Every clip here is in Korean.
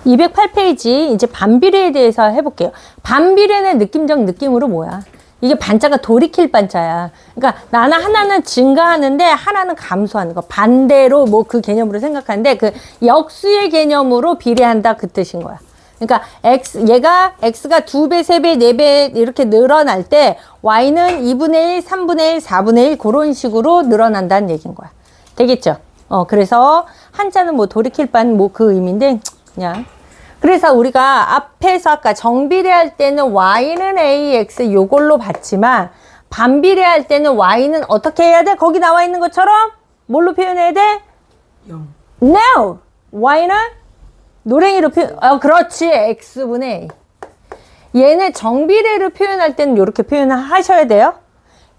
208페이지 이제 반비례에 대해서 해볼게요. 반비례는 느낌적 느낌으로 뭐야? 이게 반자가 돌이킬 반자야. 그러니까 나는 하나는 증가하는데 하나는 감소하는 거. 반대로 뭐 그 개념으로 생각하는데 그 역수의 개념으로 비례한다 그 뜻인 거야. 그러니까 얘가 x가 2배, 3배, 4배 이렇게 늘어날 때 y는 2분의 1, 3분의 1, 4분의 1 그런 식으로 늘어난다는 얘기인 거야. 되겠죠? 그래서 한자는 뭐 돌이킬 반 뭐 그 의미인데 그냥 그래서 우리가 앞에서 아까 정비례할 때는 y는 ax 요걸로 봤지만 반비례할 때는 y는 어떻게 해야 돼? 거기 나와 있는 것처럼 뭘로 표현해야 돼? 0. No! y는 노랭이로 그렇지. x분의 a. 얘는 정비례를 표현할 때는 이렇게 표현하셔야 돼요.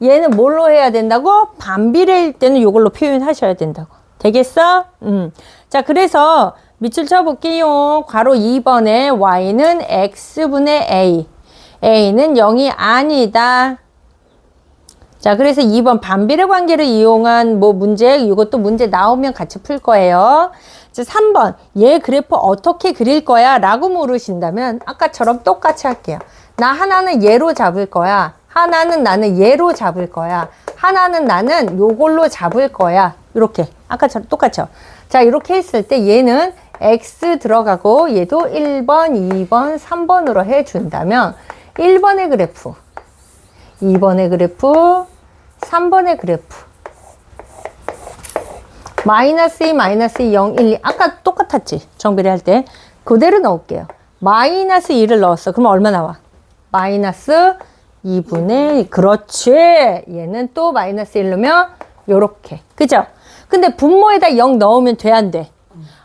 얘는 뭘로 해야 된다고? 반비례일 때는 이걸로 표현하셔야 된다고. 되겠어? 자, 그래서 밑줄 쳐볼게요. 괄호 2번에 y는 x분의 a. a는 0이 아니다. 자, 그래서 2번 반비례 관계를 이용한 뭐 문제, 이것도 문제 나오면 같이 풀 거예요. 자, 3번. 얘 그래프 어떻게 그릴 거야? 라고 물으신다면 아까처럼 똑같이 할게요. 나 하나는 얘로 잡을 거야. 하나는 나는 얘로 잡을 거야. 하나는 나는 요걸로 잡을 거야. 이렇게. 아까처럼 똑같죠? 자, 이렇게 했을 때 얘는 x 들어가고 얘도 1번, 2번, 3번으로 해준다면 1번의 그래프, 2번의 그래프, 3번의 그래프 마이너스 2, 마이너스 2, 0, 1, 2 아까 똑같았지? 정비례 할 때 그대로 넣을게요. 마이너스 2를 넣었어. 그러면 얼마 나와? 마이너스 2분의 1. 그렇지. 얘는 또 마이너스 1 넣으면 요렇게. 그죠? 근데 분모에다 0 넣으면 돼, 안 돼?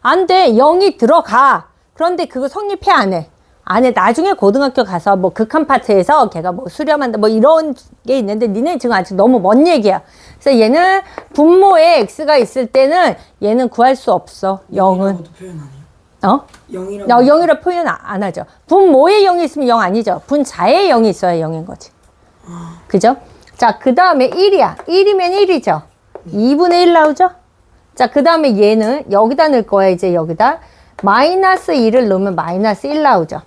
안 돼. 0이 들어가. 그런데 그거 성립해, 안 해? 안 해. 나중에 고등학교 가서 뭐 극한 파트에서 걔가 뭐 수렴한다 뭐 이런 게 있는데 니네 지금 아직 너무 먼 얘기야. 그래서 얘는 분모에 x가 있을 때는 얘는 구할 수 없어. 0은. 표현 안 해요? 0이라고. 0이라 표현 안 하죠. 분모에 0이 있으면 0 아니죠. 분자에 0이 있어야 0인 거지. 그죠? 자, 그 다음에 1이야. 1이면 1이죠. 2분의 1 나오죠? 자, 그 다음에 얘는 여기다 넣을 거야, 이제 여기다. 마이너스 2를 넣으면 마이너스 1 나오죠.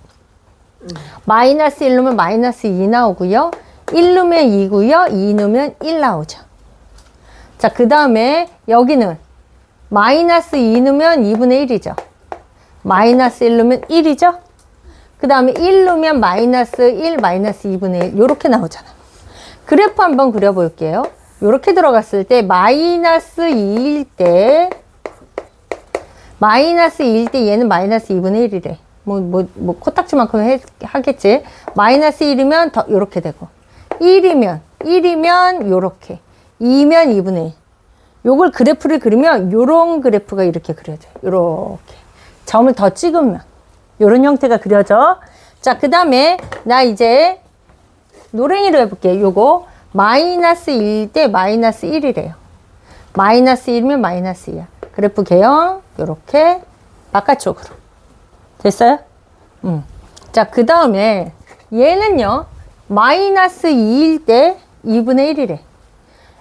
마이너스 1 넣으면 마이너스 2 나오고요. 1 넣으면 2고요. 2 넣으면 1 나오죠. 자, 그 다음에 여기는 마이너스 2 넣으면 2분의 1이죠. 마이너스 1 넣으면 1이죠. 그 다음에 1 넣으면 마이너스 1, 마이너스 2분의 1 요렇게 나오잖아. 그래프 한번 그려볼게요. 요렇게 들어갔을 때 마이너스 2일 때 마이너스 2일 때 얘는 마이너스 2분의 1이래. 뭐 코딱지만큼 하겠지. 마이너스 1이면 더 요렇게 되고 1이면 요렇게 2면 2분의 1. 요걸 그래프를 그리면 요런 그래프가 이렇게 그려져요. 요렇게 점을 더 찍으면 요런 형태가 그려져. 자, 그 다음에 나 이제 노랭이로 해볼게. 요거 마이너스 2일 때 마이너스 1이래요. 마이너스 1이면 마이너스 2야. 그래프 개형 요렇게 바깥쪽으로 됐어요? 자, 그 다음에 얘는요 마이너스 2일 때 2분의 1이래.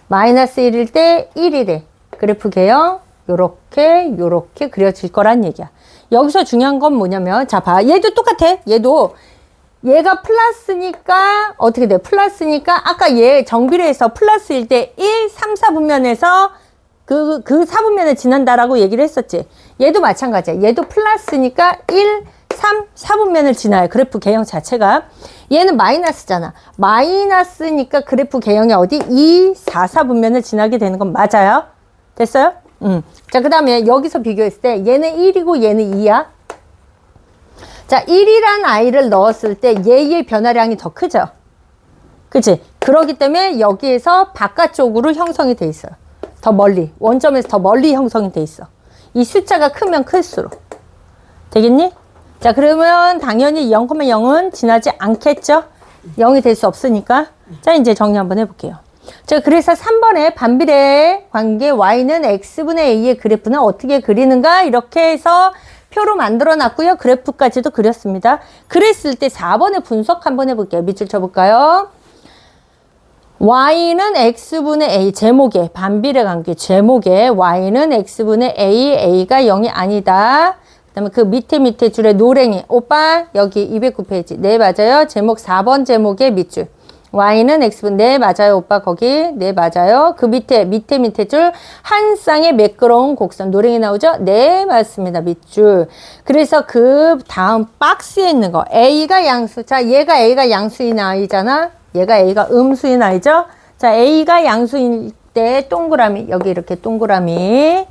마이너스 1일 때 1이래. 그래프 개형 요렇게 그려질 거란 얘기야. 여기서 중요한 건 뭐냐면 자, 봐. 얘도 똑같아. 얘가 플러스니까 어떻게 돼? 플러스니까 아까 얘 정비례에서 플러스일 때 1, 3, 4분면에서 그 4분면을 지난다라고 얘기를 했었지. 얘도 마찬가지야. 얘도 플러스니까 1, 3, 4분면을 지나요. 그래프 개형 자체가. 얘는 마이너스잖아. 마이너스니까 그래프 개형이 어디? 2, 4, 4분면을 지나게 되는 건 맞아요. 됐어요? 자, 그 다음에 여기서 비교했을 때 얘는 1이고 얘는 2야. 자, 1이란 i를 넣었을 때 얘의 변화량이 더 크죠? 그치? 그렇기 때문에 여기에서 바깥쪽으로 형성이 돼 있어요. 더 멀리. 원점에서 더 멀리 형성이 돼 있어. 이 숫자가 크면 클수록. 되겠니? 자, 그러면 당연히 0,0은 지나지 않겠죠? 0이 될 수 없으니까. 자, 이제 정리 한번 해볼게요. 자, 그래서 3번에 반비례 관계 y는 x분의 a의 그래프는 어떻게 그리는가? 이렇게 해서 표로 만들어 놨고요. 그래프까지도 그렸습니다. 그랬을 때 4번에 분석 한번 해볼게요. 밑줄 쳐볼까요? y는 x분의 a 제목에 반비례 관계 제목에 y는 x분의 a, a가 0이 아니다. 그다음에 그 밑에 줄에 노랭이. 오빠 여기 209페이지. 네 맞아요. 제목 4번 제목의 밑줄. y는 x분. 네 맞아요. 오빠 거기. 네 맞아요. 그 밑에 줄 한 쌍의 매끄러운 곡선. 노랭이 나오죠? 네 맞습니다. 밑줄. 그래서 그 다음 박스에 있는 거 a가 양수. 자 얘가 a가 양수인 아이잖아. 얘가 a가 음수인 아이죠. 자 a가 양수일 때 동그라미. 여기 이렇게 동그라미.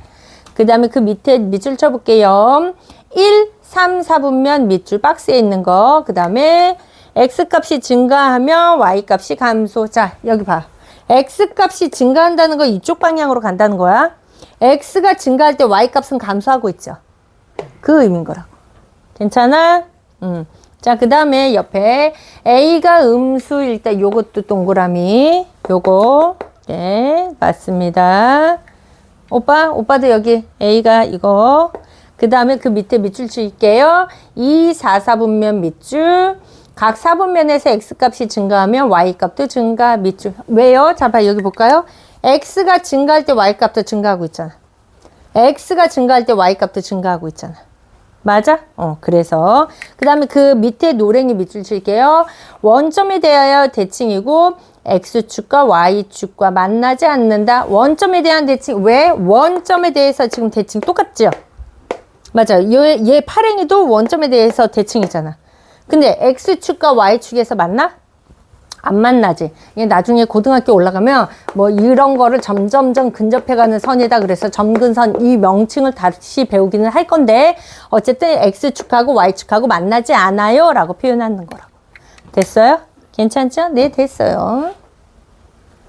그 다음에 그 밑에 밑줄 쳐볼게요. 1, 3, 4분면 밑줄 박스에 있는 거. 그 다음에 x값이 증가하면 y값이 감소. 자 여기 봐. x값이 증가한다는 거 이쪽 방향으로 간다는 거야. x가 증가할 때 y값은 감소하고 있죠. 그 의미인 거라고. 괜찮아? 자, 그 다음에 옆에 a가 음수일 때 요것도 동그라미. 요거. 네, 맞습니다. 오빠도 여기 a가 이거. 그 다음에 그 밑에 밑줄 칠게요. 2, 4, 4분면 밑줄. 각 4분면에서 x값이 증가하면 y값도 증가. 밑줄. 왜요? 자, 봐 여기 볼까요? x가 증가할 때 y값도 증가하고 있잖아. x가 증가할 때 y값도 증가하고 있잖아. 맞아? 그래서 그 다음에 그 밑에 노랭이 밑줄 칠게요. 원점에 대하여 대칭이고 x축과 y축과 만나지 않는다. 원점에 대한 대칭. 왜? 원점에 대해서 지금 대칭 똑같죠? 맞아요. 얘 파랭이도 원점에 대해서 대칭이잖아. 근데 x축과 y축에서 만나? 안 만나지. 이게 나중에 고등학교 올라가면 뭐 이런 거를 점점점 근접해가는 선이다. 그래서 점근선 이 명칭을 다시 배우기는 할 건데 어쨌든 x축하고 y축하고 만나지 않아요 라고 표현하는 거라고. 됐어요? 괜찮죠? 네, 됐어요.